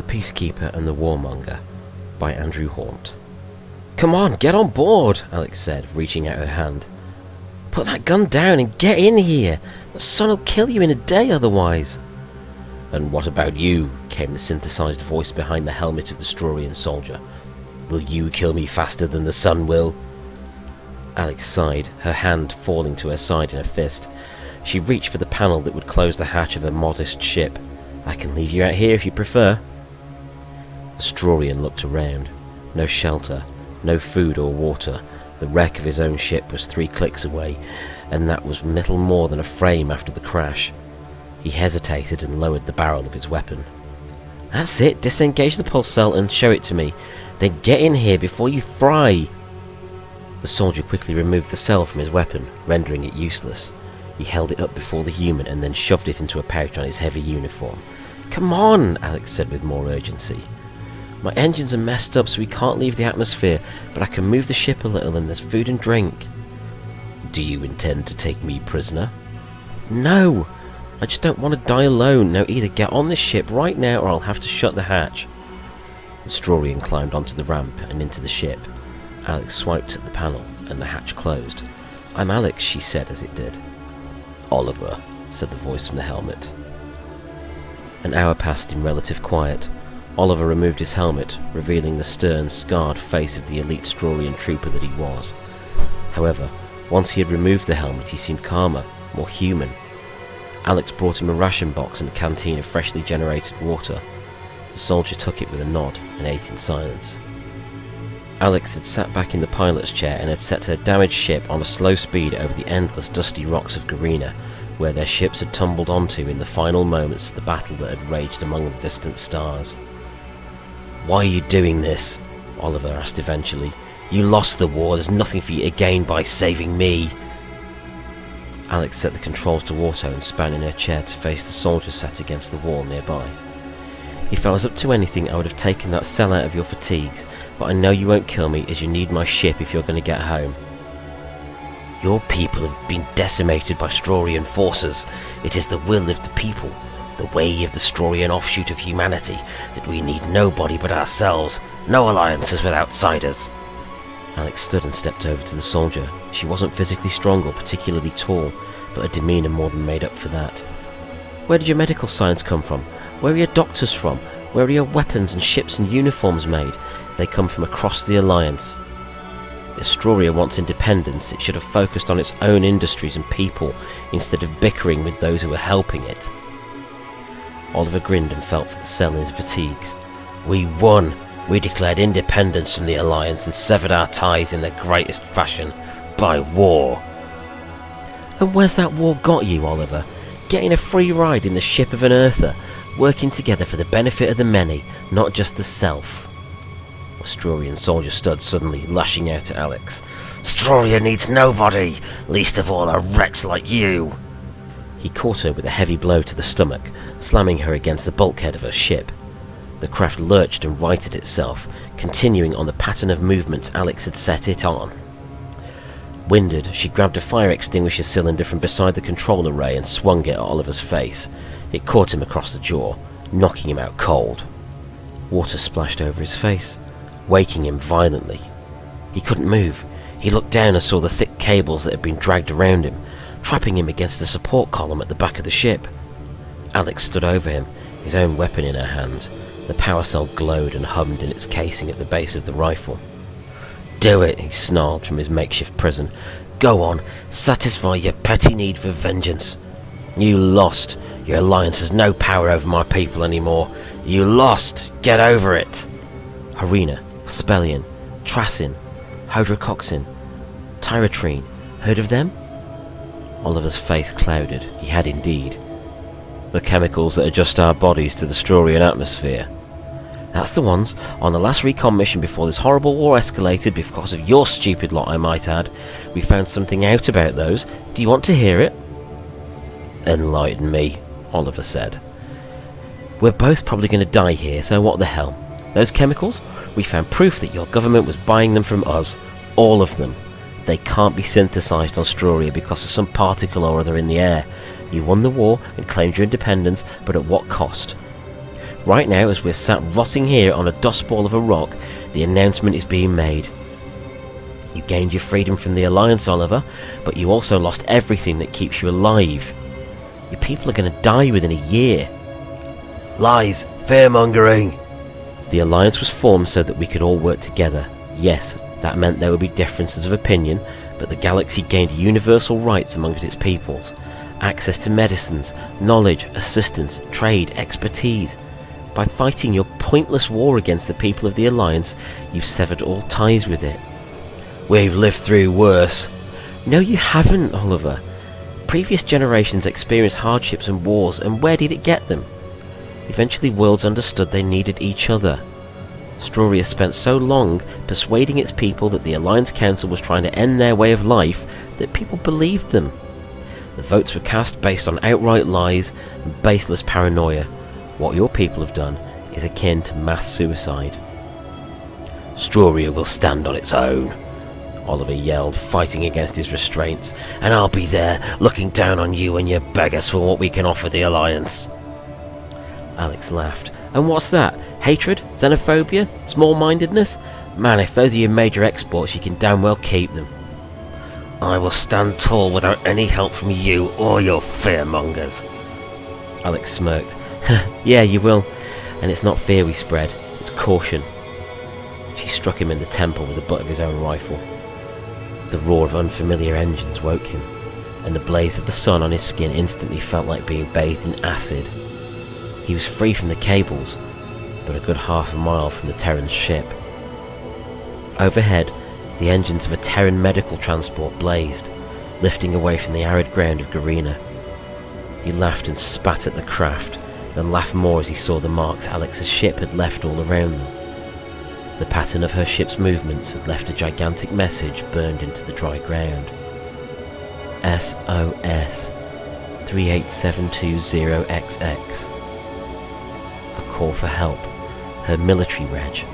Peacekeeper and the Warmonger by Andrew Hawnt. "Come on, get on board," Alex said, reaching out her hand. "Put that gun down and get in here. The sun will kill you in a day otherwise." "And what about you?" came the synthesized voice behind the helmet of the Straurian soldier. "Will you kill me faster than the sun will?" Alex sighed, her hand falling to her side in a fist. She reached for the panel that would close the hatch of her modest ship. "I can leave you out here if you prefer." The Straurian looked around. No shelter, no food or water. The wreck of his own ship was 3 clicks away, and that was little more than a frame after the crash. He hesitated and lowered the barrel of his weapon. "That's it, disengage the pulse cell and show it to me. Then get in here before you fry." The soldier quickly removed the cell from his weapon, rendering it useless. He held it up before the human and then shoved it into a pouch on his heavy uniform. "Come on," Alex said with more urgency. "My engines are messed up so we can't leave the atmosphere, but I can move the ship a little and there's food and drink." "Do you intend to take me prisoner?" "No, I just don't want to die alone. Now either get on this ship right now or I'll have to shut the hatch." The Straurian climbed onto the ramp and into the ship. Alex swiped at the panel and the hatch closed. "I'm Alex," she said as it did. "Oliver," said the voice from the helmet. An hour passed in relative quiet. Oliver removed his helmet, revealing the stern, scarred face of the elite Straurian trooper that he was. However, once he had removed the helmet, he seemed calmer, more human. Alex brought him a ration box and a canteen of freshly generated water. The soldier took it with a nod and ate in silence. Alex had sat back in the pilot's chair and had set her damaged ship on a slow speed over the endless dusty rocks of Garena, where their ships had tumbled onto in the final moments of the battle that had raged among the distant stars. "Why are you doing this?" Oliver asked eventually. "You lost the war, there's nothing for you to gain by saving me." Alex set the controls to auto and span in her chair to face the soldier sat against the wall nearby. "If I was up to anything, I would have taken that cell out of your fatigues, but I know you won't kill me as you need my ship if you're going to get home." "Your people have been decimated by Straurian forces. It is the will of the people, the way of the Straurian offshoot of humanity, that we need nobody but ourselves, no alliances with outsiders." Alex stood and stepped over to the soldier. She wasn't physically strong or particularly tall, but her demeanour more than made up for that. "Where did your medical science come from? Where are your doctors from? Where are your weapons and ships and uniforms made? They come from across the Alliance. If Strauria wants independence, it should have focused on its own industries and people, instead of bickering with those who were helping it." Oliver grinned and felt for the cell in his fatigues. "We won! We declared independence from the Alliance and severed our ties in the greatest fashion, by war." "And where's that war got you, Oliver? Getting a free ride in the ship of an Earther, working together for the benefit of the many, not just the self." A Straurian soldier stood suddenly, lashing out at Alex. "Strauria needs nobody, least of all a wretch like you." He caught her with a heavy blow to the stomach, slamming her against the bulkhead of her ship. The craft lurched and righted itself, continuing on the pattern of movements Alex had set it on. Winded, she grabbed a fire extinguisher cylinder from beside the control array and swung it at Oliver's face. It caught him across the jaw, knocking him out cold. Water splashed over his face, waking him violently. He couldn't move. He looked down and saw the thick cables that had been dragged around him, trapping him against the support column at the back of the ship. Alex stood over him, his own weapon in her hand. The power cell glowed and hummed in its casing at the base of the rifle. "Do it," he snarled from his makeshift prison. "Go on, satisfy your petty need for vengeance. You lost. Your alliance has no power over my people anymore. You lost. Get over it." Harina, Spellion, Trassin, Hydrocoxin, Tyratrine. Heard of them? Oliver's face clouded. He had indeed. "The chemicals that adjust our bodies to the Straurian atmosphere." "That's the ones. On the last recon mission before this horrible war escalated, because of your stupid lot, I might add, we found something out about those. Do you want to hear it?" "Enlighten me," Oliver said. "We're both probably going to die here, so what the hell? Those chemicals? We found proof that your government was buying them from us. All of them. They can't be synthesized on Strauria because of some particle or other in the air. You won the war and claimed your independence, but at what cost? right now, as we're sat rotting here on a dustball of a rock, the announcement is being made. You gained your freedom from the Alliance, Oliver, but you also lost everything that keeps you alive. Your people are going to die within a year. Lies! Fear-mongering! The Alliance was formed so that we could all work together. Yes, that meant there would be differences of opinion, but the galaxy gained universal rights amongst its peoples. Access to medicines, knowledge, assistance, trade, expertise. By fighting your pointless war against the people of the Alliance, you've severed all ties with it. We've lived through worse. No, you haven't, Oliver. Previous generations experienced hardships and wars, and where did it get them? Eventually worlds understood they needed each other. Storia spent so long persuading its people that the Alliance Council was trying to end their way of life that people believed them. The votes were cast based on outright lies and baseless paranoia. What your people have done is akin to mass suicide. Storia will stand on its own, Oliver yelled, fighting against his restraints. and I'll be there looking down on you and your beggars for what we can offer the Alliance. Alex laughed. And what's that? Hatred? Xenophobia? Small-mindedness? Man, if those are your major exports, you can damn well keep them. I will stand tall without any help from you or your fearmongers. Alex smirked. Yeah, you will. And it's not fear we spread, it's caution. She struck him in the temple with the butt of his own rifle. The roar of unfamiliar engines woke him, and the blaze of the sun on his skin instantly felt like being bathed in acid. He was free from the cables, but a good half a mile from the Terran's ship. Overhead, the engines of a Terran medical transport blazed, lifting away from the arid ground of Garena. He laughed and spat at the craft, then laughed more as he saw the marks Alex's ship had left all around them. The pattern of her ship's movements had left a gigantic message burned into the dry ground. SOS 38720XX. A call for help, her military reg.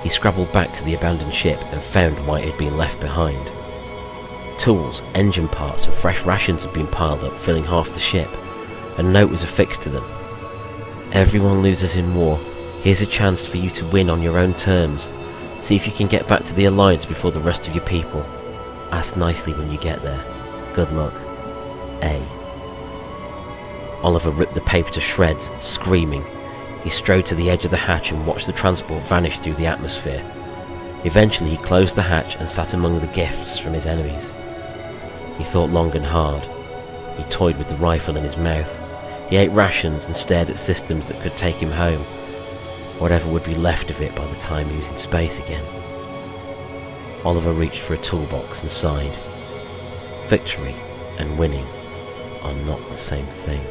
He scrabbled back to the abandoned ship and found why it had been left behind. Tools, engine parts and fresh rations had been piled up, filling half the ship. A note was affixed to them. Everyone loses in war. Here's a chance for you to win on your own terms. See if you can get back to the Alliance before the rest of your people. Ask nicely when you get there. Good luck. A. Oliver ripped the paper to shreds, screaming. He strode to the edge of the hatch and watched the transport vanish through the atmosphere. Eventually he closed the hatch and sat among the gifts from his enemies. He thought long and hard. He toyed with the rifle in his mouth. He ate rations and stared at systems that could take him home. Whatever would be left of it by the time he was in space again. Oliver reached for a toolbox and sighed. Victory and winning are not the same thing.